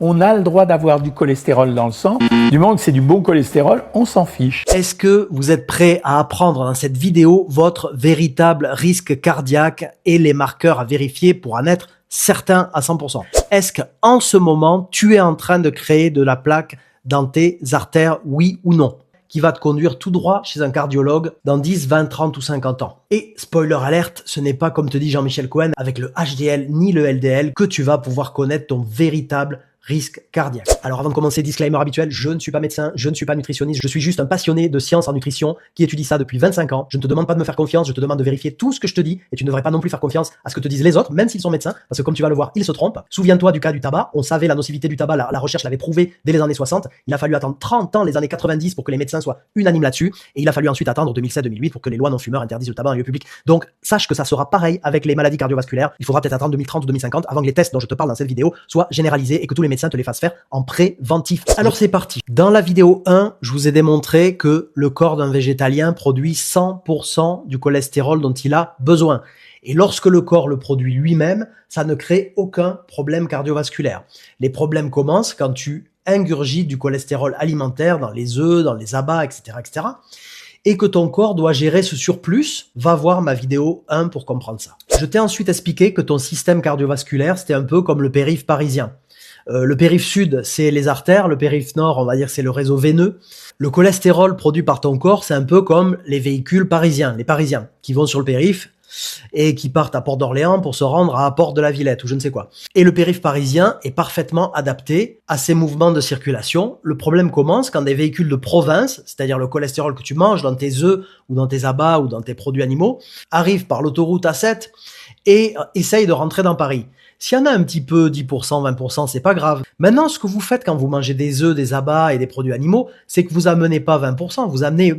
On a le droit d'avoir du cholestérol dans le sang. Du moment que c'est du bon cholestérol, on s'en fiche. Est-ce que vous êtes prêt à apprendre dans cette vidéo votre véritable risque cardiaque et les marqueurs à vérifier pour en être certain à 100%? Est-ce qu'en ce moment, tu es en train de créer de la plaque dans tes artères, oui ou non, qui va te conduire tout droit chez un cardiologue dans 10, 20, 30 ou 50 ans. Et spoiler alerte, ce n'est pas comme te dit Jean-Michel Cohen avec le HDL ni le LDL que tu vas pouvoir connaître ton véritable risque cardiaque. Alors avant de commencer, disclaimer habituel, je ne suis pas médecin, je ne suis pas nutritionniste, je suis juste un passionné de science en nutrition qui étudie ça depuis 25 ans. Je ne te demande pas de me faire confiance, je te demande de vérifier tout ce que je te dis et tu ne devrais pas non plus faire confiance à ce que te disent les autres, même s'ils sont médecins, parce que comme tu vas le voir, ils se trompent. Souviens-toi du cas du tabac, on savait la nocivité du tabac, la recherche l'avait prouvé dès les années 60, il a fallu attendre 30 ans, les années 90 pour que les médecins soient unanimes là-dessus et il a fallu ensuite attendre 2007-2008 pour que les lois non-fumeurs interdisent le tabac en lieu public. Donc sache que ça sera pareil avec les maladies cardiovasculaires, il faudra peut-être attendre 2030 ou 2050 avant que les tests dont je te parle dans cette vidéo soient généralisés et que tous les médecins te les fassent faire en préventif. Alors c'est parti. Dans la vidéo 1, je vous ai démontré que le corps d'un végétalien produit 100% du cholestérol dont il a besoin. Et lorsque le corps le produit lui-même, ça ne crée aucun problème cardiovasculaire. Les problèmes commencent quand tu ingurgites du cholestérol alimentaire dans les œufs, dans les abats, etc., etc. Et que ton corps doit gérer ce surplus, va voir ma vidéo 1 pour comprendre ça. Je t'ai ensuite expliqué que ton système cardiovasculaire, c'était un peu comme le périph' parisien. Le périph' sud, c'est les artères. Le périph' nord, on va dire, c'est le réseau veineux. Le cholestérol produit par ton corps, c'est un peu comme les véhicules parisiens, les Parisiens, qui vont sur le périph' et qui partent à Port d'Orléans pour se rendre à Port de la Villette ou je ne sais quoi. Et le périph' parisien est parfaitement adapté à ces mouvements de circulation. Le problème commence quand des véhicules de province, c'est-à-dire le cholestérol que tu manges dans tes œufs ou dans tes abats ou dans tes produits animaux, arrivent par l'autoroute A7 et essayent de rentrer dans Paris. S'il y en a un petit peu, 10%, 20%, c'est pas grave. Maintenant, ce que vous faites quand vous mangez des œufs, des abats et des produits animaux, c'est que vous amenez pas 20%, vous amenez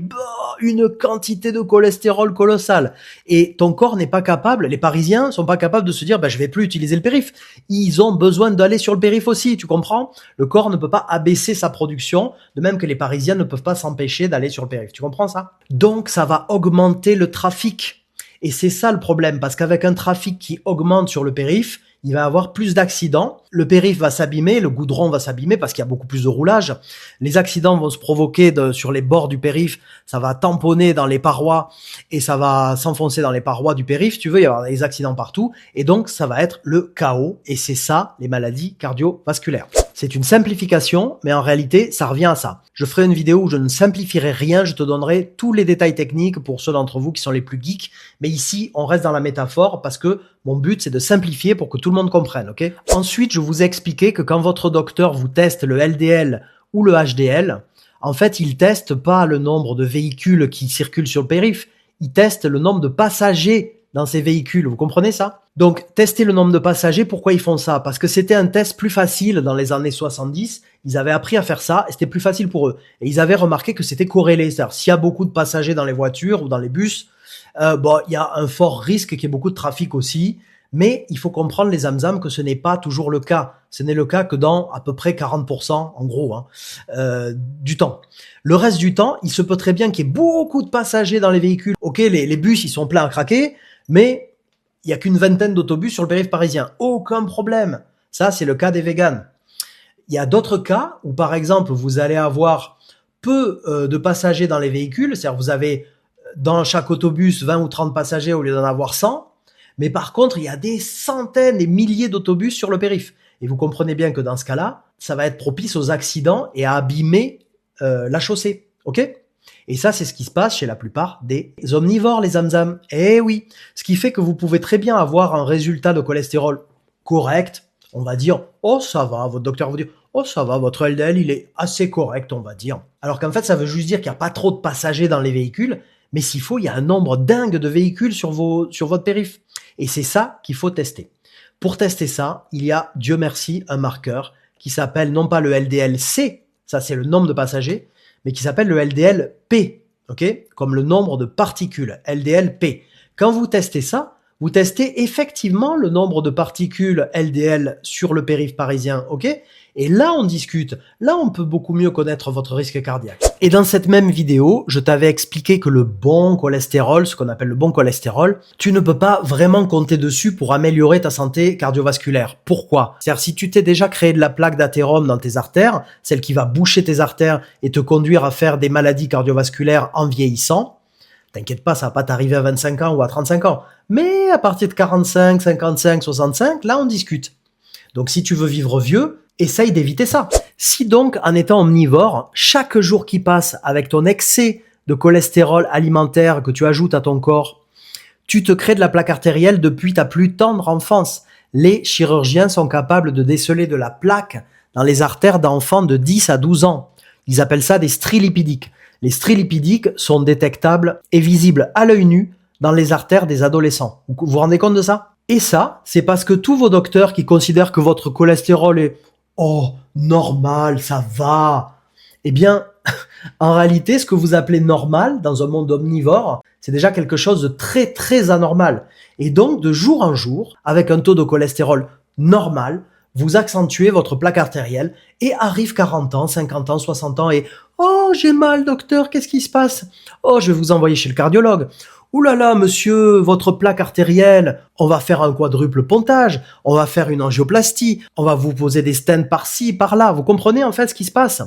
une quantité de cholestérol colossale. Et ton corps n'est pas capable, les Parisiens sont pas capables de se dire, je vais plus utiliser le périph'. Ils ont besoin d'aller sur le périph' aussi, tu comprends? Le corps ne peut pas abaisser sa production, de même que les Parisiens ne peuvent pas s'empêcher d'aller sur le périph'. Tu comprends ça? Donc, ça va augmenter le trafic. Et c'est ça le problème, parce qu'avec un trafic qui augmente sur le périph', il va avoir plus d'accidents, le périph' va s'abîmer, le goudron va s'abîmer parce qu'il y a beaucoup plus de roulage, les accidents vont se provoquer sur les bords du périph', ça va tamponner dans les parois et ça va s'enfoncer dans les parois du périph', tu veux, il y avoir des accidents partout et donc ça va être le chaos et c'est ça les maladies cardiovasculaires. C'est une simplification, mais en réalité, ça revient à ça. Je ferai une vidéo où je ne simplifierai rien, je te donnerai tous les détails techniques pour ceux d'entre vous qui sont les plus geeks. Mais ici, on reste dans la métaphore parce que mon but, c'est de simplifier pour que tout le monde comprenne, ok? Ensuite, je vous ai expliqué que quand votre docteur vous teste le LDL ou le HDL, en fait, il teste pas le nombre de véhicules qui circulent sur le périph', il teste le nombre de passagers dans ces véhicules. Vous comprenez ça? Donc, tester le nombre de passagers, pourquoi ils font ça? Parce que c'était un test plus facile dans les années 70. Ils avaient appris à faire ça et c'était plus facile pour eux. Et ils avaient remarqué que c'était corrélé. C'est-à-dire, s'il y a beaucoup de passagers dans les voitures ou dans les bus, il y a un fort risque qu'il y ait beaucoup de trafic aussi. Mais il faut comprendre, les zamzam, que ce n'est pas toujours le cas. Ce n'est le cas que dans à peu près 40%, en gros, du temps. Le reste du temps, il se peut très bien qu'il y ait beaucoup de passagers dans les véhicules. Ok, les bus, ils sont pleins à craquer, mais il y a qu'une vingtaine d'autobus sur le périph' parisien. Aucun problème. Ça, c'est le cas des véganes. Il y a d'autres cas où, par exemple, vous allez avoir peu de passagers dans les véhicules. C'est-à-dire, vous avez dans chaque autobus 20 ou 30 passagers au lieu d'en avoir 100. Mais par contre, il y a des centaines, des milliers d'autobus sur le périph'. Et vous comprenez bien que dans ce cas-là, ça va être propice aux accidents et à abîmer la chaussée. Ok ? Et ça, c'est ce qui se passe chez la plupart des omnivores, les zamzam. Eh oui, ce qui fait que vous pouvez très bien avoir un résultat de cholestérol correct. On va dire, oh ça va, votre docteur va vous dire, oh ça va, votre LDL, il est assez correct, on va dire. Alors qu'en fait, ça veut juste dire qu'il n'y a pas trop de passagers dans les véhicules, mais s'il faut, il y a un nombre dingue de véhicules sur votre périph'. Et c'est ça qu'il faut tester. Pour tester ça, il y a, Dieu merci, un marqueur qui s'appelle non pas le LDL-C, ça c'est le nombre de passagers, mais qui s'appelle le LDL-P, ok, comme le nombre de particules, LDL-P. Quand vous testez ça, vous testez effectivement le nombre de particules LDL sur le périph' parisien, ok? Et là, on discute. Là, on peut beaucoup mieux connaître votre risque cardiaque. Et dans cette même vidéo, je t'avais expliqué que le bon cholestérol, ce qu'on appelle le bon cholestérol, tu ne peux pas vraiment compter dessus pour améliorer ta santé cardiovasculaire. Pourquoi? C'est-à-dire, si tu t'es déjà créé de la plaque d'athérome dans tes artères, celle qui va boucher tes artères et te conduire à faire des maladies cardiovasculaires en vieillissant, t'inquiète pas, ça va pas t'arriver à 25 ans ou à 35 ans. Mais à partir de 45, 55, 65, là, on discute. Donc, si tu veux vivre vieux, essaye d'éviter ça. Si donc, en étant omnivore, chaque jour qui passe avec ton excès de cholestérol alimentaire que tu ajoutes à ton corps, tu te crées de la plaque artérielle depuis ta plus tendre enfance. Les chirurgiens sont capables de déceler de la plaque dans les artères d'enfants de 10 à 12 ans. Ils appellent ça des stries lipidiques. Les stries lipidiques sont détectables et visibles à l'œil nu dans les artères des adolescents. Vous vous rendez compte de ça? Et ça, c'est parce que tous vos docteurs qui considèrent que votre cholestérol est normal, ça va. Eh bien, en réalité, ce que vous appelez normal dans un monde omnivore, c'est déjà quelque chose de très, très anormal. Et donc, de jour en jour, avec un taux de cholestérol normal, vous accentuez votre plaque artérielle et arrive 40 ans, 50 ans, 60 ans et « Oh, j'ai mal, docteur, qu'est-ce qui se passe? Oh, je vais vous envoyer chez le cardiologue. Ouh là là, monsieur, votre plaque artérielle, on va faire un quadruple pontage, on va faire une angioplastie, on va vous poser des stents par-ci, par-là. » Vous comprenez en fait ce qui se passe?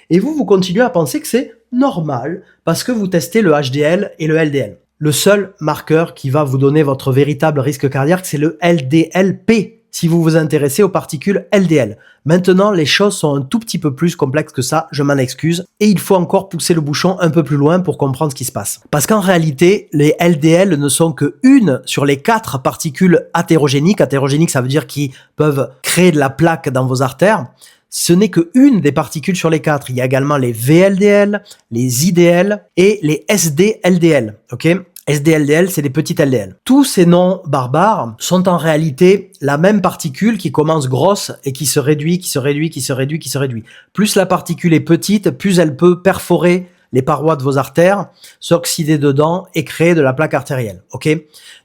Et vous continuez à penser que c'est normal parce que vous testez le HDL et le LDL. Le seul marqueur qui va vous donner votre véritable risque cardiaque, c'est le LDLP, si vous vous intéressez aux particules LDL. Maintenant, les choses sont un tout petit peu plus complexes que ça, je m'en excuse, et il faut encore pousser le bouchon un peu plus loin pour comprendre ce qui se passe. Parce qu'en réalité, les LDL ne sont que une sur les 4 particules athérogéniques. Athérogéniques, ça veut dire qu'ils peuvent créer de la plaque dans vos artères. Ce n'est que une des particules sur les 4. Il y a également les VLDL, les IDL et les SDLDL. Ok? SDLDL, c'est des petites LDL. Tous ces noms barbares sont en réalité la même particule qui commence grosse et qui se réduit, qui se réduit, qui se réduit, qui se réduit. Plus la particule est petite, plus elle peut perforer les parois de vos artères, s'oxyder dedans et créer de la plaque artérielle. Ok?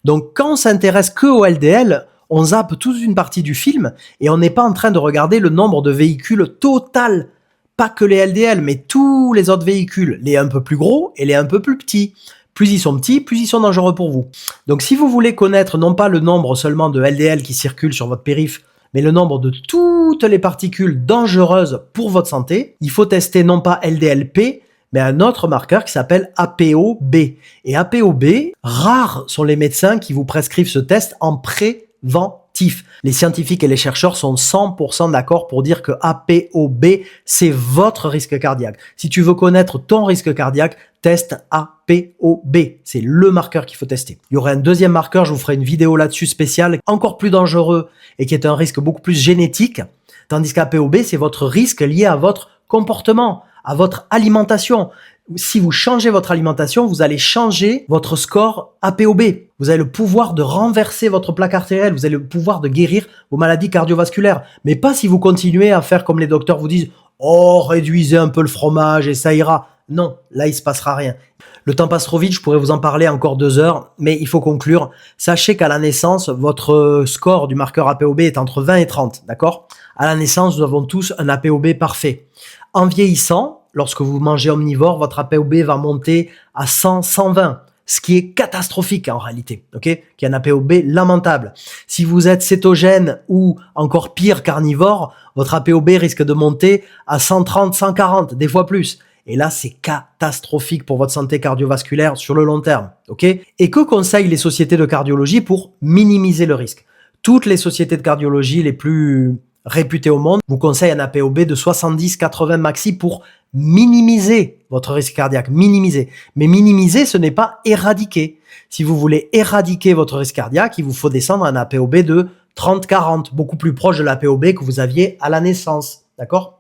Donc, quand on s'intéresse que au LDL, on zappe toute une partie du film et on n'est pas en train de regarder le nombre de véhicules total. Pas que les LDL, mais tous les autres véhicules, les un peu plus gros et les un peu plus petits. Plus ils sont petits, plus ils sont dangereux pour vous. Donc si vous voulez connaître non pas le nombre seulement de LDL qui circulent sur votre périph', mais le nombre de toutes les particules dangereuses pour votre santé, il faut tester non pas LDLP, mais un autre marqueur qui s'appelle ApoB. Et ApoB, rares sont les médecins qui vous prescrivent ce test en préventif. Les scientifiques et les chercheurs sont 100% d'accord pour dire que ApoB, c'est votre risque cardiaque. Si tu veux connaître ton risque cardiaque, teste ApoB. C'est le marqueur qu'il faut tester. Il y aurait un deuxième marqueur, je vous ferai une vidéo là-dessus spéciale, encore plus dangereux et qui est un risque beaucoup plus génétique. Tandis qu'ApoB, c'est votre risque lié à votre comportement, à votre alimentation. Si vous changez votre alimentation, vous allez changer votre score ApoB. Vous avez le pouvoir de renverser votre plaque artérielle. Vous avez le pouvoir de guérir vos maladies cardiovasculaires. Mais pas si vous continuez à faire comme les docteurs vous disent « Oh, réduisez un peu le fromage et ça ira ». Non, là, il se passera rien. Le temps passe trop vite, je pourrais vous en parler encore 2 heures, mais il faut conclure. Sachez qu'à la naissance, votre score du marqueur ApoB est entre 20 et 30, d'accord? À la naissance, nous avons tous un ApoB parfait. En vieillissant, lorsque vous mangez omnivore, votre ApoB va monter à 100, 120, ce qui est catastrophique en réalité, ok? Qui est un ApoB lamentable. Si vous êtes cétogène ou encore pire carnivore, votre ApoB risque de monter à 130, 140, des fois plus. Et là, c'est catastrophique pour votre santé cardiovasculaire sur le long terme, ok? Et que conseillent les sociétés de cardiologie pour minimiser le risque? Toutes les sociétés de cardiologie les plus réputées au monde vous conseillent un ApoB de 70-80 maxi pour minimiser votre risque cardiaque, minimiser. Mais minimiser, ce n'est pas éradiquer. Si vous voulez éradiquer votre risque cardiaque, il vous faut descendre à un ApoB de 30-40, beaucoup plus proche de l'ApoB que vous aviez à la naissance, d'accord?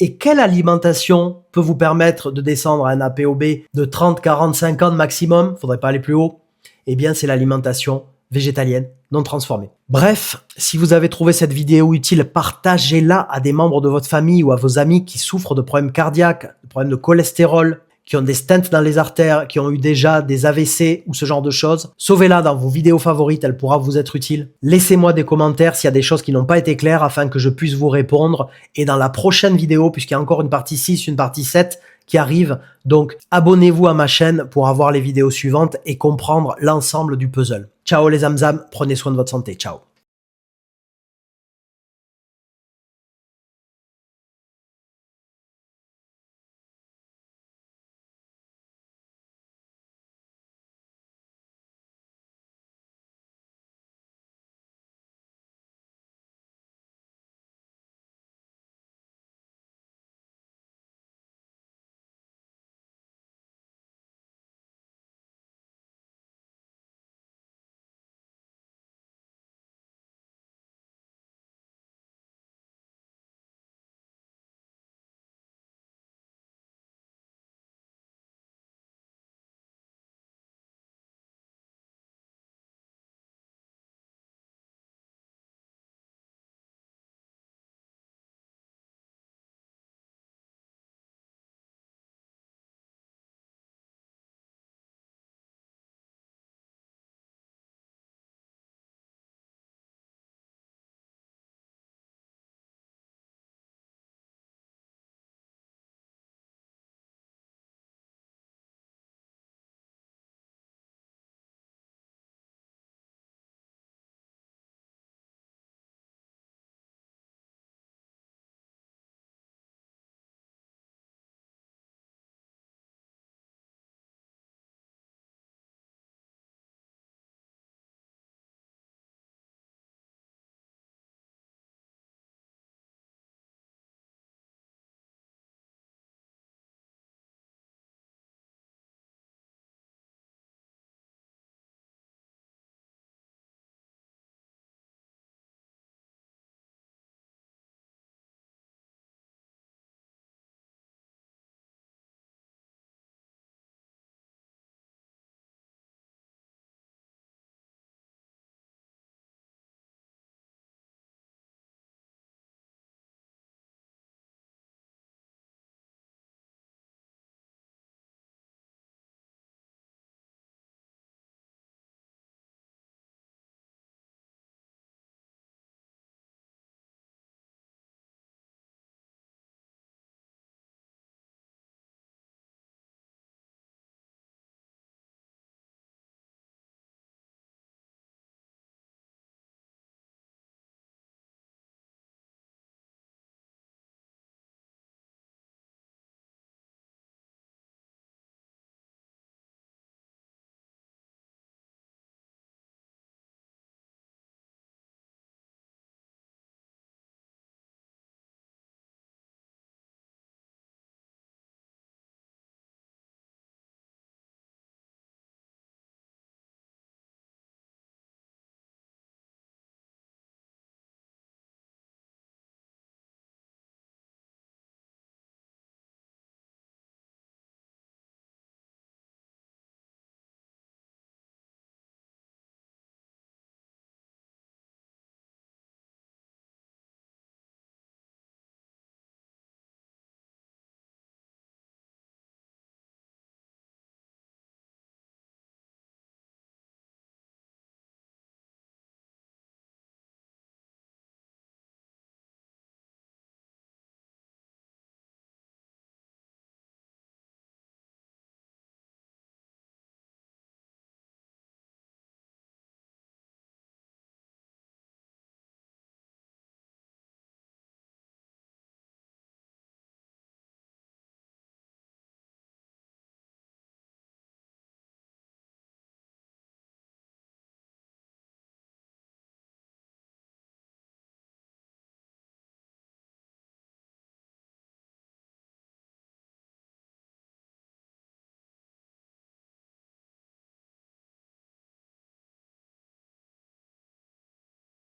Et quelle alimentation peut vous permettre de descendre à un ApoB de 30, 40, 50 maximum? Faudrait pas aller plus haut. Eh bien, c'est l'alimentation végétalienne non transformée. Bref, si vous avez trouvé cette vidéo utile, partagez-la à des membres de votre famille ou à vos amis qui souffrent de problèmes cardiaques, de problèmes de cholestérol, qui ont des stents dans les artères, qui ont eu déjà des AVC ou ce genre de choses. Sauvez-la dans vos vidéos favorites, elle pourra vous être utile. Laissez-moi des commentaires s'il y a des choses qui n'ont pas été claires afin que je puisse vous répondre. Et dans la prochaine vidéo, puisqu'il y a encore une partie 6, une partie 7 qui arrive, donc abonnez-vous à ma chaîne pour avoir les vidéos suivantes et comprendre l'ensemble du puzzle. Ciao les zamzam, prenez soin de votre santé, ciao.